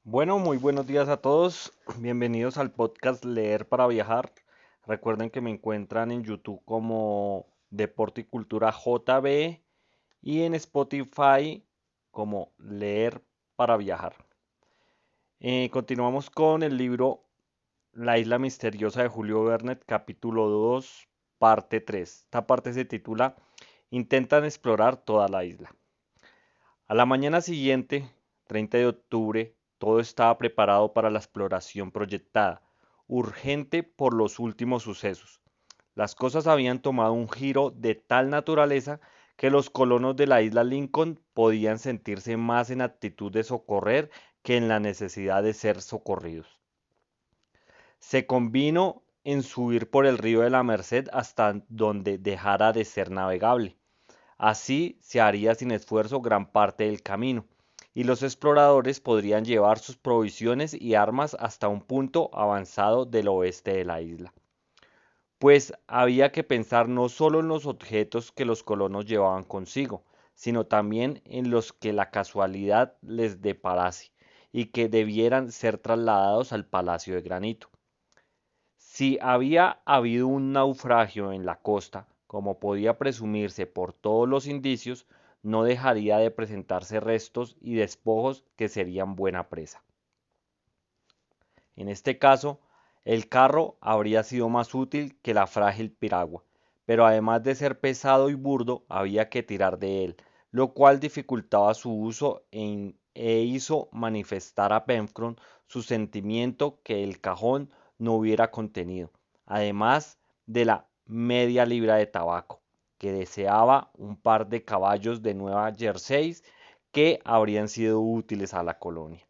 Bueno, muy buenos días a todos. Bienvenidos al podcast Leer para Viajar. Recuerden que me encuentran en YouTube como Deporte y Cultura JB y en Spotify como Leer para Viajar. Continuamos con el libro La isla misteriosa de Julio Verne, capítulo 2, parte 3. Esta parte se titula Intentan explorar toda la isla. A la mañana siguiente, 30 de octubre, todo estaba preparado para la exploración proyectada, urgente por los últimos sucesos. Las cosas habían tomado un giro de tal naturaleza que los colonos de la isla Lincoln podían sentirse más en actitud de socorrer que en la necesidad de ser socorridos. Se convino en subir por el río de la Merced hasta donde dejara de ser navegable. Así se haría sin esfuerzo gran parte del camino, y los exploradores podrían llevar sus provisiones y armas hasta un punto avanzado del oeste de la isla. Pues había que pensar no solo en los objetos que los colonos llevaban consigo, sino también en los que la casualidad les deparase, y que debieran ser trasladados al Palacio de Granito. Si había habido un naufragio en la costa, como podía presumirse por todos los indicios, no dejaría de presentarse restos y despojos que serían buena presa. En este caso, el carro habría sido más útil que la frágil piragua, pero además de ser pesado y burdo, había que tirar de él, lo cual dificultaba su uso e hizo manifestar a Pencroff su sentimiento que el cajón no hubiera contenido, además de la media libra de tabaco, que deseaba un par de caballos de Nueva Jersey que habrían sido útiles a la colonia.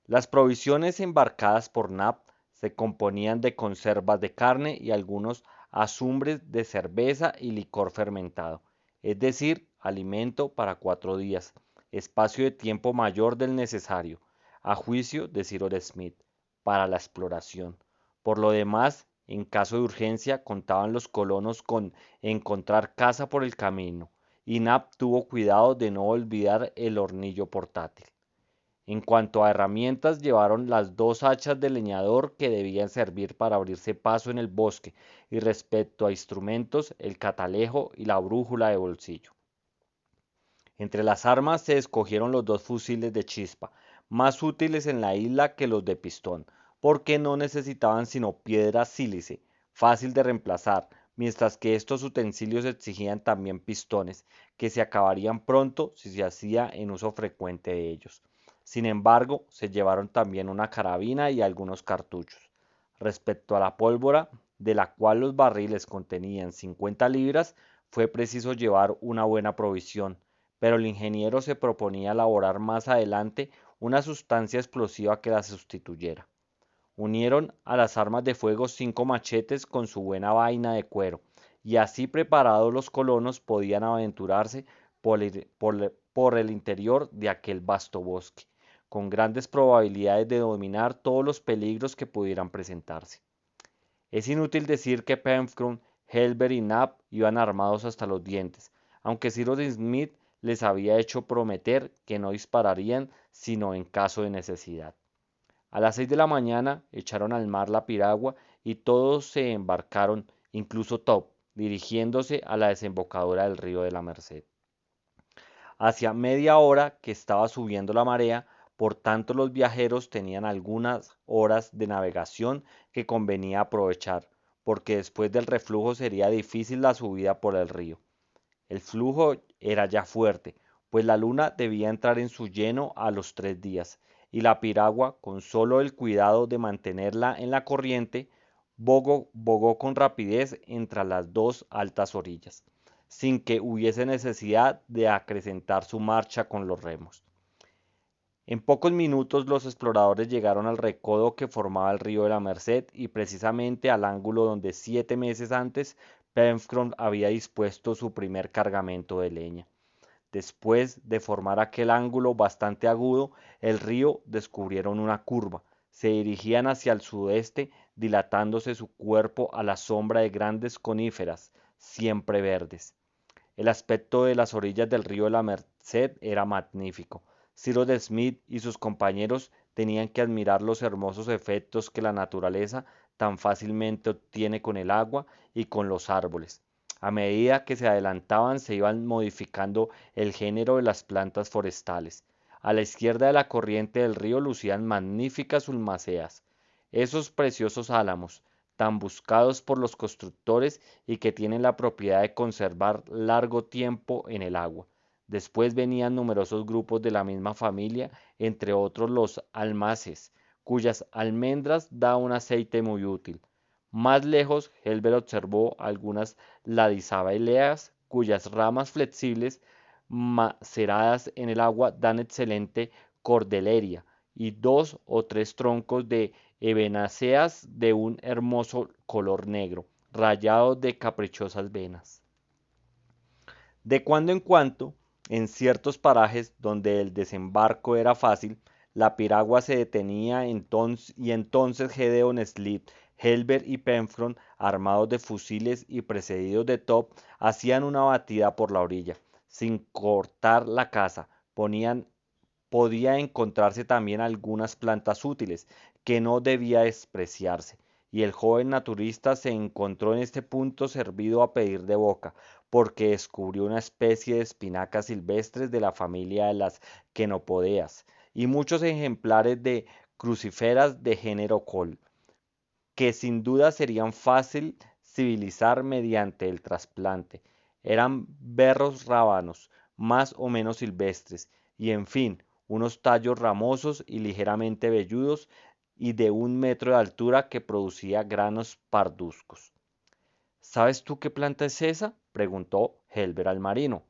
Las provisiones embarcadas por Nab se componían de conservas de carne y algunos azumbres de cerveza y licor fermentado, es decir, alimento para 4 días, espacio de tiempo mayor del necesario, a juicio de Cyrus Smith, para la exploración. Por lo demás, en caso de urgencia, contaban los colonos con encontrar casa por el camino, y Nab tuvo cuidado de no olvidar el hornillo portátil. En cuanto a herramientas, llevaron las dos hachas de leñador que debían servir para abrirse paso en el bosque, y respecto a instrumentos, el catalejo y la brújula de bolsillo. Entre las armas se escogieron los dos fusiles de chispa, más útiles en la isla que los de pistón, porque no necesitaban sino piedra sílice, fácil de reemplazar, mientras que estos utensilios exigían también pistones, que se acabarían pronto si se hacía en uso frecuente de ellos. Sin embargo, se llevaron también una carabina y algunos cartuchos. Respecto a la pólvora, de la cual los barriles contenían 50 libras, fue preciso llevar una buena provisión, pero el ingeniero se proponía elaborar más adelante una sustancia explosiva que la sustituyera. Unieron a las armas de fuego 5 machetes con su buena vaina de cuero, y así preparados los colonos podían aventurarse por el interior de aquel vasto bosque, con grandes probabilidades de dominar todos los peligros que pudieran presentarse. Es inútil decir que Pencroff, Helber y Nab iban armados hasta los dientes, aunque Cyrus Smith les había hecho prometer que no dispararían sino en caso de necesidad. A las 6 de la mañana echaron al mar la piragua y todos se embarcaron, incluso Top, dirigiéndose a la desembocadura del río de la Merced. Hacía media hora que estaba subiendo la marea, por tanto los viajeros tenían algunas horas de navegación que convenía aprovechar, porque después del reflujo sería difícil la subida por el río. El flujo era ya fuerte, pues la luna debía entrar en su lleno a los 3 días, y la piragua, con solo el cuidado de mantenerla en la corriente, bogó con rapidez entre las dos altas orillas, sin que hubiese necesidad de acrecentar su marcha con los remos. En pocos minutos los exploradores llegaron al recodo que formaba el río de la Merced y precisamente al ángulo donde 7 meses antes Pencroff había dispuesto su primer cargamento de leña. Después de formar aquel ángulo bastante agudo, el río descubrieron una curva. Se dirigían hacia el sudeste, dilatándose su cuerpo a la sombra de grandes coníferas, siempre verdes. El aspecto de las orillas del río de la Merced era magnífico. Cyrus Smith y sus compañeros tenían que admirar los hermosos efectos que la naturaleza tan fácilmente obtiene con el agua y con los árboles. A medida que se adelantaban, se iban modificando el género de las plantas forestales. A la izquierda de la corriente del río lucían magníficas ulmaceas, esos preciosos álamos, tan buscados por los constructores y que tienen la propiedad de conservar largo tiempo en el agua. Después venían numerosos grupos de la misma familia, entre otros los almaces, cuyas almendras da un aceite muy útil. Más lejos, Helber observó algunas ladizabeleas, cuyas ramas flexibles, maceradas en el agua, dan excelente cordelería, y dos o tres troncos de ebenáceas de un hermoso color negro, rayados de caprichosas venas. De cuando en cuando, en ciertos parajes donde el desembarco era fácil, la piragua se detenía y entonces Gedeon Spilett, Helber y Penfron, armados de fusiles y precedidos de Top, hacían una batida por la orilla. Sin cortar la caza, podía encontrarse también algunas plantas útiles, que no debía despreciarse, y el joven naturista se encontró en este punto servido a pedir de boca, porque descubrió una especie de espinacas silvestres de la familia de las quenopodeas, y muchos ejemplares de crucíferas de género col, que sin duda serían fácil civilizar mediante el trasplante. Eran berros rábanos, más o menos silvestres, y en fin, unos tallos ramosos y ligeramente velludos y de 1 metro de altura que producía granos parduzcos. ¿Sabes tú qué planta es esa?, preguntó Helber al marino.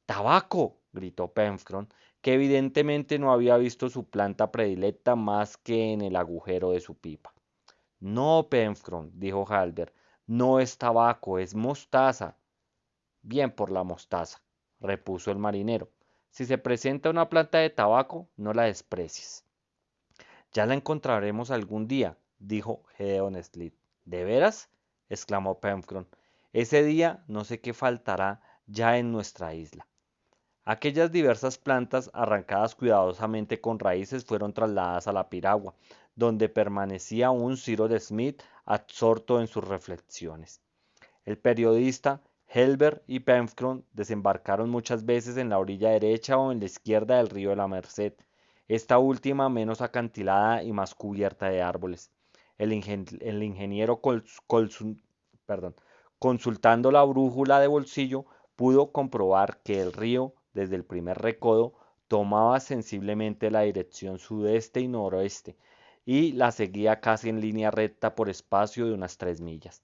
¡Tabaco!, gritó Pencroff, que evidentemente no había visto su planta predilecta más que en el agujero de su pipa. No, Pencroff, dijo Harbert, no es tabaco, es mostaza. Bien por la mostaza, repuso el marinero. Si se presenta una planta de tabaco, no la desprecies. Ya la encontraremos algún día, dijo Gedeon Spilett. ¿De veras?, exclamó Pencroff. Ese día no sé qué faltará ya en nuestra isla. Aquellas diversas plantas, arrancadas cuidadosamente con raíces, fueron trasladadas a la piragua, donde permanecía aún Cyrus Smith absorto en sus reflexiones. El periodista, Helber y Pencroff desembarcaron muchas veces en la orilla derecha o en la izquierda del río de la Merced, esta última menos acantilada y más cubierta de árboles. El ingeniero perdón, consultando la brújula de bolsillo, pudo comprobar que el río, desde el primer recodo, tomaba sensiblemente la dirección sudeste y noroeste, y la seguía casi en línea recta por espacio de unas 3 millas.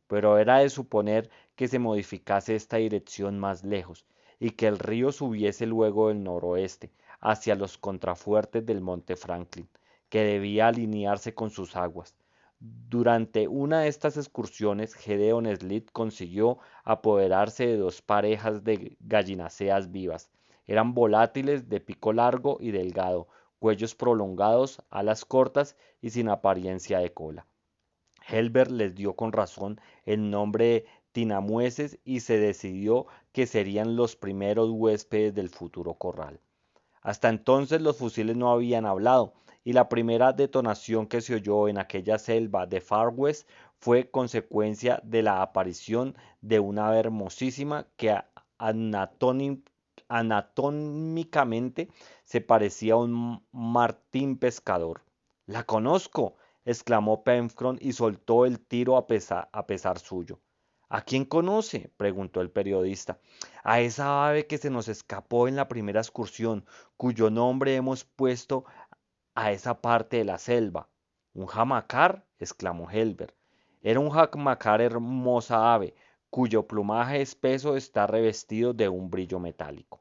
Pero era de suponer que se modificase esta dirección más lejos, y que el río subiese luego del noroeste, hacia los contrafuertes del monte Franklin, que debía alinearse con sus aguas. Durante una de estas excursiones, Gedeon Spilett consiguió apoderarse de 2 parejas de gallináceas vivas. Eran volátiles, de pico largo y delgado, cuellos prolongados, alas cortas y sin apariencia de cola. Helber les dio con razón el nombre de tinamueses y se decidió que serían los primeros huéspedes del futuro corral. Hasta entonces los fusiles no habían hablado, y la primera detonación que se oyó en aquella selva de Far West fue consecuencia de la aparición de una ave hermosísima que anatómicamente se parecía a un martín pescador. ¡La conozco!, exclamó Pencroff y soltó el tiro a pesar suyo. ¿A quién conoce?, preguntó el periodista. A esa ave que se nos escapó en la primera excursión, cuyo nombre hemos puesto a esa parte de la selva. ¿Un jamacar?, exclamó Helber. Era un jamacar, hermosa ave, cuyo plumaje espeso está revestido de un brillo metálico.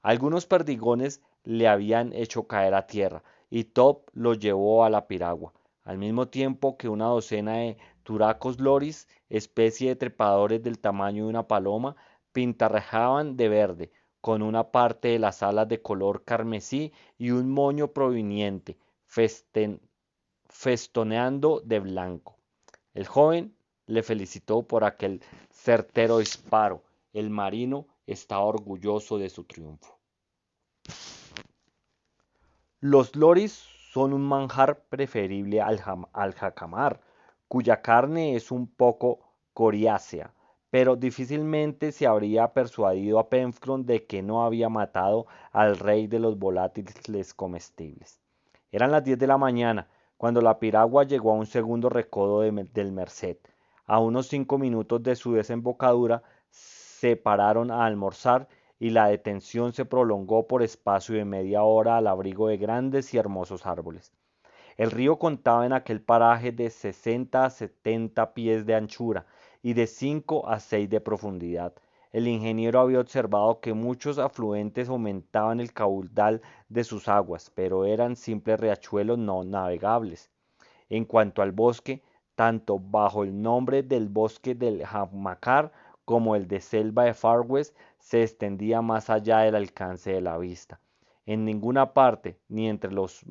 Algunos perdigones le habían hecho caer a tierra, y Top lo llevó a la piragua, al mismo tiempo que una docena de turacos loris, especie de trepadores del tamaño de una paloma, pintarrajaban de verde, con una parte de las alas de color carmesí y un moño proveniente, festoneando de blanco. El joven le felicitó por aquel certero disparo. El marino estaba orgulloso de su triunfo. Los loris son un manjar preferible al jacamar, cuya carne es un poco coriácea, pero difícilmente se habría persuadido a Penfron de que no había matado al rey de los volátiles comestibles. Eran las 10 de la mañana, cuando la piragua llegó a un segundo recodo del Merced. A unos 5 minutos de su desembocadura se pararon a almorzar y la detención se prolongó por espacio de media hora al abrigo de grandes y hermosos árboles. El río contaba en aquel paraje de 60 a 70 pies de anchura y de 5 a 6 de profundidad. El ingeniero había observado que muchos afluentes aumentaban el caudal de sus aguas, pero eran simples riachuelos no navegables. En cuanto al bosque, tanto bajo el nombre del bosque del Jamacar como el de selva de Far West se extendía más allá del alcance de la vista. En ninguna parte, ni entre los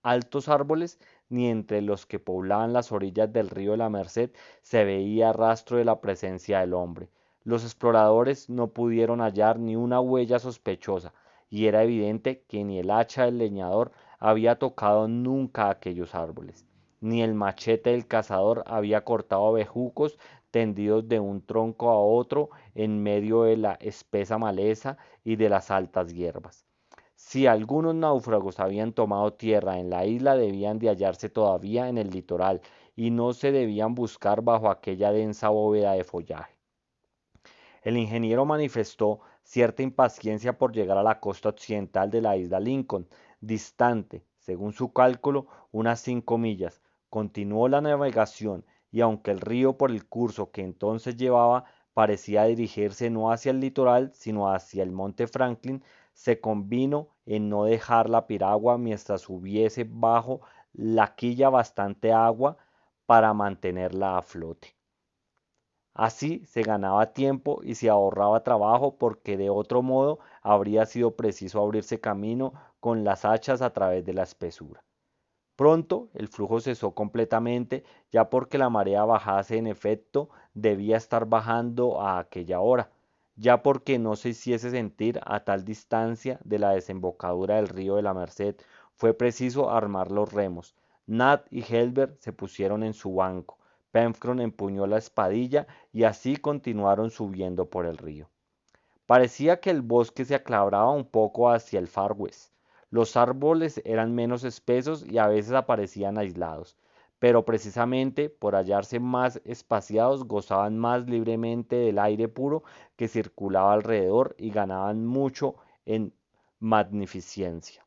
altos árboles, ni entre los que poblaban las orillas del río de la Merced, se veía rastro de la presencia del hombre. Los exploradores no pudieron hallar ni una huella sospechosa, y era evidente que ni el hacha del leñador había tocado nunca aquellos árboles, ni el machete del cazador había cortado bejucos tendidos de un tronco a otro en medio de la espesa maleza y de las altas hierbas. Si algunos náufragos habían tomado tierra en la isla, debían de hallarse todavía en el litoral y no se debían buscar bajo aquella densa bóveda de follaje. El ingeniero manifestó cierta impaciencia por llegar a la costa occidental de la isla Lincoln, distante, según su cálculo, unas 5 millas. Continuó la navegación y aunque el río por el curso que entonces llevaba parecía dirigirse no hacia el litoral, sino hacia el monte Franklin, se convino en no dejar la piragua mientras hubiese bajo la quilla bastante agua para mantenerla a flote. Así se ganaba tiempo y se ahorraba trabajo porque de otro modo habría sido preciso abrirse camino con las hachas a través de la espesura. Pronto el flujo cesó completamente, ya porque la marea bajase en efecto debía estar bajando a aquella hora, ya porque no se hiciese sentir a tal distancia de la desembocadura del río de la Merced, fue preciso armar los remos. Nat y Helbert se pusieron en su banco, Pencroff empuñó la espadilla y así continuaron subiendo por el río. Parecía que el bosque se aclaraba un poco hacia el Far West. Los árboles eran menos espesos y a veces aparecían aislados, pero precisamente por hallarse más espaciados gozaban más libremente del aire puro que circulaba alrededor y ganaban mucho en magnificencia.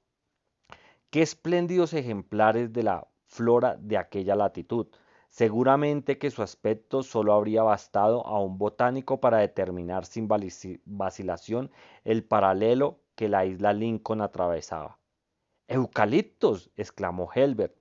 Qué espléndidos ejemplares de la flora de aquella latitud. Seguramente que su aspecto solo habría bastado a un botánico para determinar sin vacilación el paralelo que la isla Lincoln atravesaba. ¡Eucaliptos! Exclamó Helbert.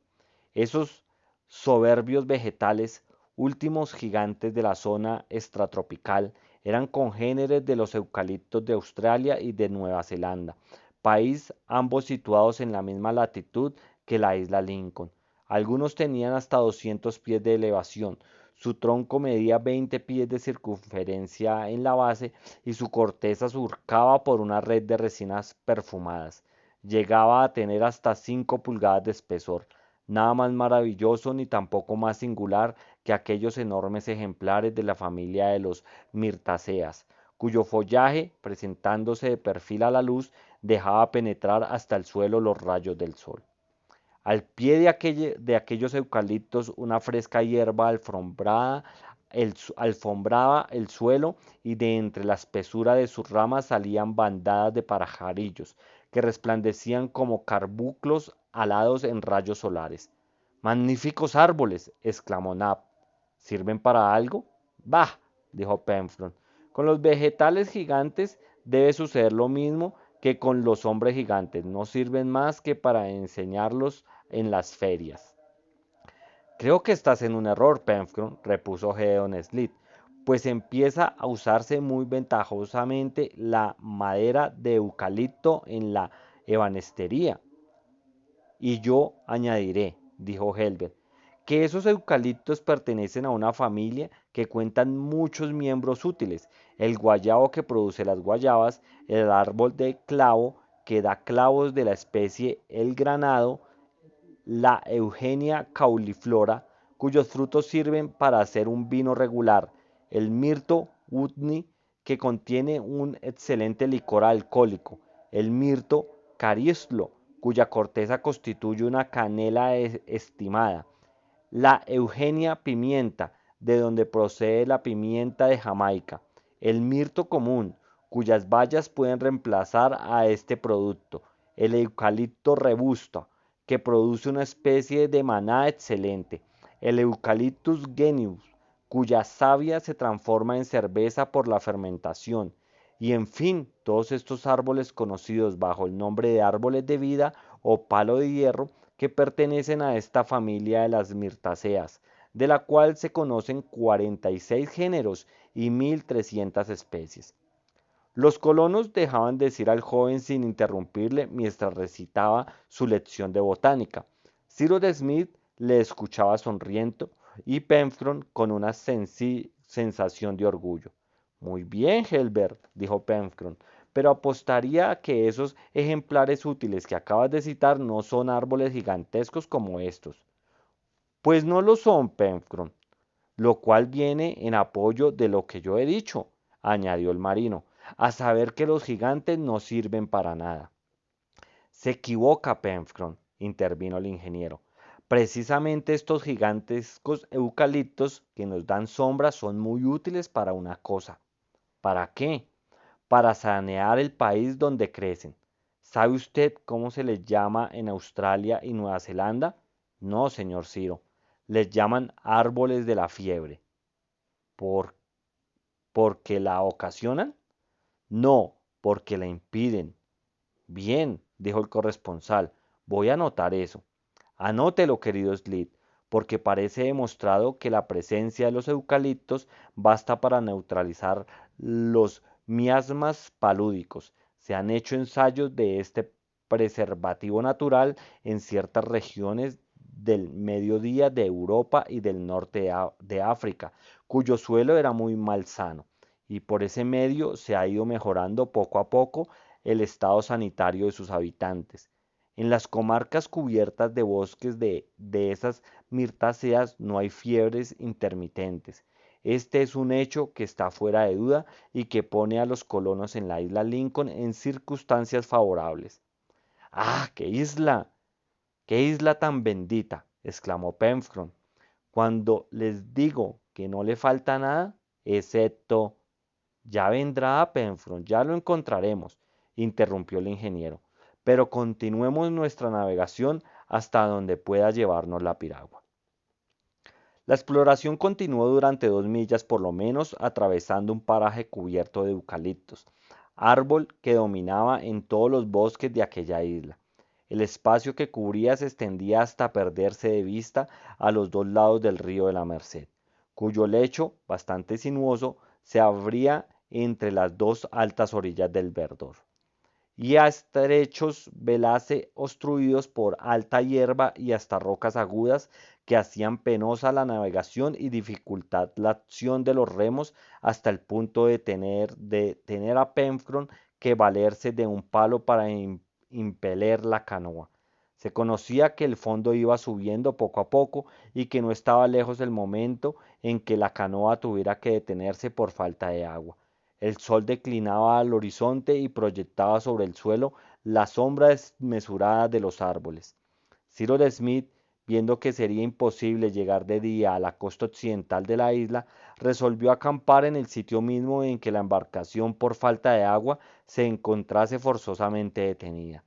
Esos soberbios vegetales, últimos gigantes de la zona extratropical, eran congéneres de los eucaliptos de Australia y de Nueva Zelanda, país ambos situados en la misma latitud que la isla Lincoln. Algunos tenían hasta 200 pies de elevación, su tronco medía 20 pies de circunferencia en la base y su corteza surcaba por una red de resinas perfumadas. Llegaba a tener hasta 5 pulgadas de espesor. Nada más maravilloso ni tampoco más singular que aquellos enormes ejemplares de la familia de los mirtáceas, cuyo follaje, presentándose de perfil a la luz, dejaba penetrar hasta el suelo los rayos del sol. Al pie de aquellos eucaliptos una fresca hierba alfombraba el suelo y de entre la espesura de sus ramas salían bandadas de pajarillos que resplandecían como carbunclos alados en rayos solares. ¡Magníficos árboles! Exclamó Nab. ¿Sirven para algo? Bah, dijo Pencroff. Con los vegetales gigantes debe suceder lo mismo que con los hombres gigantes. No sirven más que para enseñarlos en las ferias. Creo que estás en un error, Pencroff, repuso Gedeon Spilett, pues empieza a usarse muy ventajosamente la madera de eucalipto en la ebanistería. Y yo añadiré, dijo Helbert, que esos eucaliptos pertenecen a una familia que cuentan muchos miembros útiles, el guayabo que produce las guayabas, el árbol de clavo que da clavos de la especie el granado, la Eugenia cauliflora, cuyos frutos sirven para hacer un vino regular, el mirto Woodney, que contiene un excelente licor alcohólico, el mirto caristlo, cuya corteza constituye una canela estimada, la Eugenia pimienta, de donde procede la pimienta de Jamaica, el mirto común, cuyas bayas pueden reemplazar a este producto, el eucalipto robusto, que produce una especie de maná excelente, el Eucalyptus genius, cuya savia se transforma en cerveza por la fermentación, y en fin, todos estos árboles conocidos bajo el nombre de árboles de vida o palo de hierro, que pertenecen a esta familia de las mirtáceas, de la cual se conocen 46 géneros y 1300 especies. Los colonos dejaban decir al joven sin interrumpirle mientras recitaba su lección de botánica. Cyrus Smith le escuchaba sonriendo y Penfron con una sensación de orgullo. Muy bien, Helbert, dijo Penfron, pero apostaría a que esos ejemplares útiles que acabas de citar no son árboles gigantescos como estos. Pues no lo son, Penfron, lo cual viene en apoyo de lo que yo he dicho, añadió el marino, a saber que los gigantes no sirven para nada. Se equivoca, Penfron, intervino el ingeniero. Precisamente estos gigantescos eucaliptos que nos dan sombra son muy útiles para una cosa. ¿Para qué? Para sanear el país donde crecen. ¿Sabe usted cómo se les llama en Australia y Nueva Zelanda? No, señor Ciro. Les llaman árboles de la fiebre. ¿Por, ¿Porque la ocasionan? No, porque la impiden. Bien, dijo el corresponsal, voy a anotar eso. Anótelo, querido Slid, porque parece demostrado que la presencia de los eucaliptos basta para neutralizar los miasmas palúdicos. Se han hecho ensayos de este preservativo natural en ciertas regiones del mediodía de Europa y del norte de África, cuyo suelo era muy malsano, y por ese medio se ha ido mejorando poco a poco el estado sanitario de sus habitantes. En las comarcas cubiertas de bosques de esas mirtáceas no hay fiebres intermitentes. Este es un hecho que está fuera de duda y que pone a los colonos en la isla Lincoln en circunstancias favorables. ¡Ah, qué isla! ¡Qué isla tan bendita! Exclamó Penfron. Cuando les digo que no le falta nada, excepto... Ya vendrá, Penfron, ya lo encontraremos, interrumpió el ingeniero. Pero continuemos nuestra navegación hasta donde pueda llevarnos la piragua. La exploración continuó durante 2 millas por lo menos, atravesando un paraje cubierto de eucaliptos, árbol que dominaba en todos los bosques de aquella isla. El espacio que cubría se extendía hasta perderse de vista a los 2 lados del río de la Merced, cuyo lecho, bastante sinuoso, se abría entre las dos altas orillas del verdor, y a estrechos velaces obstruidos por alta hierba y hasta rocas agudas que hacían penosa la navegación y dificultad la acción de los remos hasta el punto de tener a Penfron que valerse de un palo para impeler la canoa. Se conocía que el fondo iba subiendo poco a poco y que no estaba lejos el momento en que la canoa tuviera que detenerse por falta de agua. El sol declinaba al horizonte y proyectaba sobre el suelo la sombra desmesurada de los árboles. Cyrus Smith, viendo que sería imposible llegar de día a la costa occidental de la isla, resolvió acampar en el sitio mismo en que la embarcación por falta de agua se encontrase forzosamente detenida.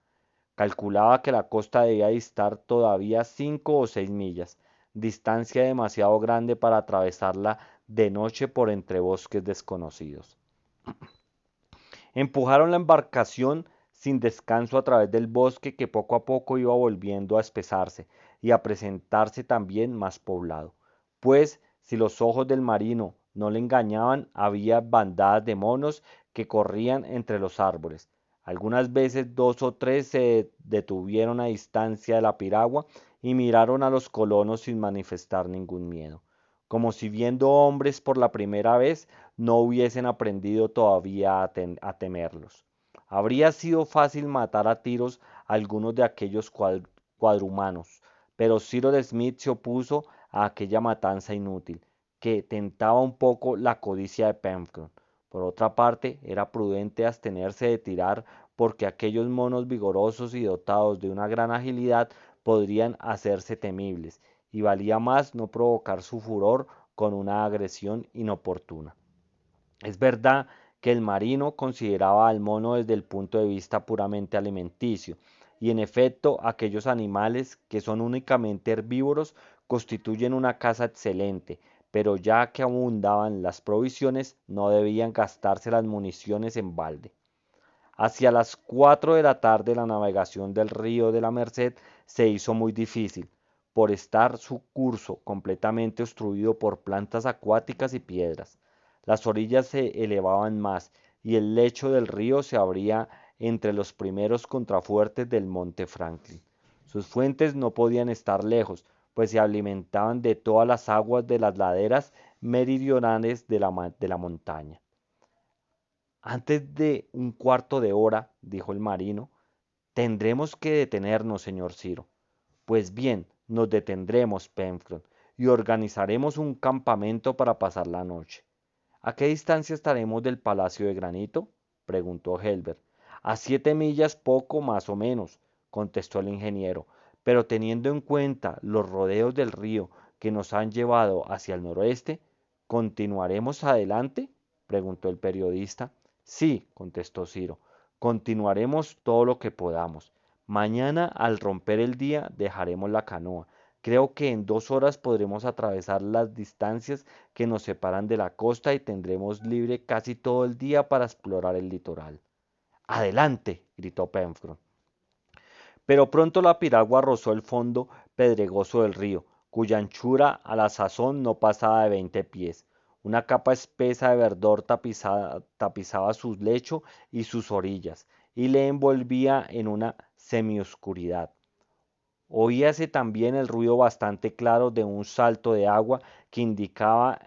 Calculaba que la costa debía distar todavía 5 o 6 millas, distancia demasiado grande para atravesarla de noche por entre bosques desconocidos. Empujaron la embarcación sin descanso a través del bosque que poco a poco iba volviendo a espesarse y a presentarse también más poblado. Pues, si los ojos del marino no le engañaban, había bandadas de monos que corrían entre los árboles. Algunas veces 2 o 3 se detuvieron a distancia de la piragua y miraron a los colonos sin manifestar ningún miedo, como si viendo hombres por la primera vez no hubiesen aprendido todavía a temerlos. Habría sido fácil matar a tiros a algunos de aquellos cuadrumanos, pero Cyrus Smith se opuso a aquella matanza inútil, que tentaba un poco la codicia de Pemberton. Por otra parte, era prudente abstenerse de tirar porque aquellos monos vigorosos y dotados de una gran agilidad podrían hacerse temibles, y valía más no provocar su furor con una agresión inoportuna. Es verdad que el marino consideraba al mono desde el punto de vista puramente alimenticio, y en efecto aquellos animales que son únicamente herbívoros constituyen una caza excelente, pero ya que abundaban las provisiones no debían gastarse las municiones en balde. Hacia las 4 de la tarde la navegación del río de la Merced se hizo muy difícil, por estar su curso completamente obstruido por plantas acuáticas y piedras. Las orillas se elevaban más y el lecho del río se abría entre los primeros contrafuertes del monte Franklin. Sus fuentes no podían estar lejos, pues se alimentaban de todas las aguas de las laderas meridionales de la montaña. Antes de un cuarto de hora, dijo el marino, tendremos que detenernos, señor Ciro. Pues bien, nos detendremos, Pencroff, y organizaremos un campamento para pasar la noche. ¿A qué distancia estaremos del Palacio de Granito?, preguntó Helbert. A 7 millas poco más o menos, contestó el ingeniero, pero teniendo en cuenta los rodeos del río que nos han llevado hacia el noroeste, ¿continuaremos adelante?, preguntó el periodista. Sí, contestó Ciro, continuaremos todo lo que podamos. Mañana, al romper el día, dejaremos la canoa. Creo que en 2 horas podremos atravesar las distancias que nos separan de la costa y tendremos libre casi todo el día para explorar el litoral. ¡Adelante!, gritó Pencroff. Pero pronto la piragua rozó el fondo pedregoso del río, cuya anchura a la sazón no pasaba de 20 pies. Una capa espesa de verdor tapizaba su lecho y sus orillas, y le envolvía en una semioscuridad. Oíase también el ruido bastante claro de un salto de agua que indicaba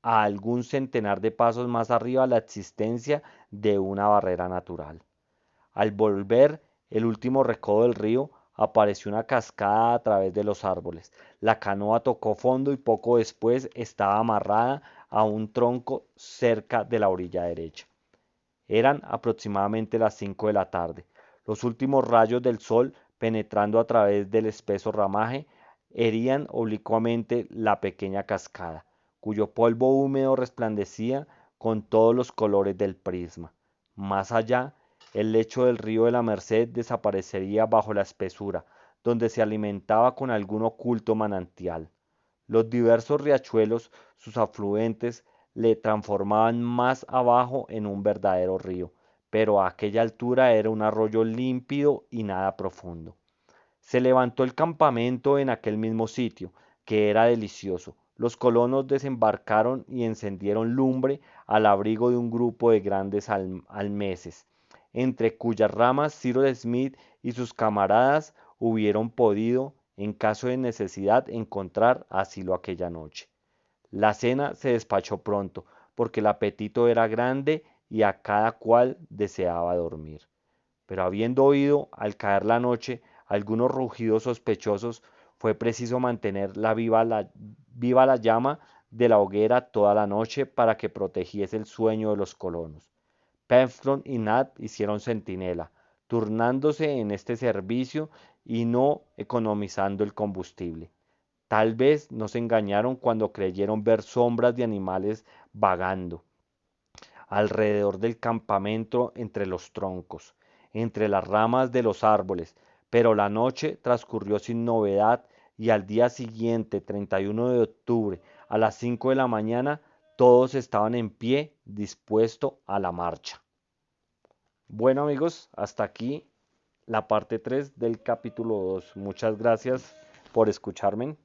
a algún centenar de pasos más arriba la existencia de una barrera natural. Al volver el último recodo del río, apareció una cascada a través de los árboles. La canoa tocó fondo y poco después estaba amarrada a un tronco cerca de la orilla derecha. Eran aproximadamente las 5 de la tarde. Los últimos rayos del sol, penetrando a través del espeso ramaje, herían oblicuamente la pequeña cascada, cuyo polvo húmedo resplandecía con todos los colores del prisma. Más allá, el lecho del río de la Merced desaparecería bajo la espesura, donde se alimentaba con algún oculto manantial. Los diversos riachuelos, sus afluentes, le transformaban más abajo en un verdadero río, pero a aquella altura era un arroyo límpido y nada profundo. Se levantó el campamento en aquel mismo sitio, que era delicioso. Los colonos desembarcaron y encendieron lumbre al abrigo de un grupo de grandes almeses, entre cuyas ramas Cyrus Smith y sus camaradas hubieron podido, en caso de necesidad, encontrar asilo aquella noche. La cena se despachó pronto, porque el apetito era grande y a cada cual deseaba dormir. Pero habiendo oído, al caer la noche, algunos rugidos sospechosos, fue preciso mantener viva la llama de la hoguera toda la noche para que protegiese el sueño de los colonos. Pencroff y Nat hicieron centinela, turnándose en este servicio y no economizando el combustible. Tal vez no se engañaron cuando creyeron ver sombras de animales vagando alrededor del campamento entre los troncos, entre las ramas de los árboles, pero la noche transcurrió sin novedad y al día siguiente, 31 de octubre, a las 5 de la mañana, todos estaban en pie, dispuestos a la marcha. Bueno amigos, hasta aquí la parte 3 del capítulo 2. Muchas gracias por escucharme.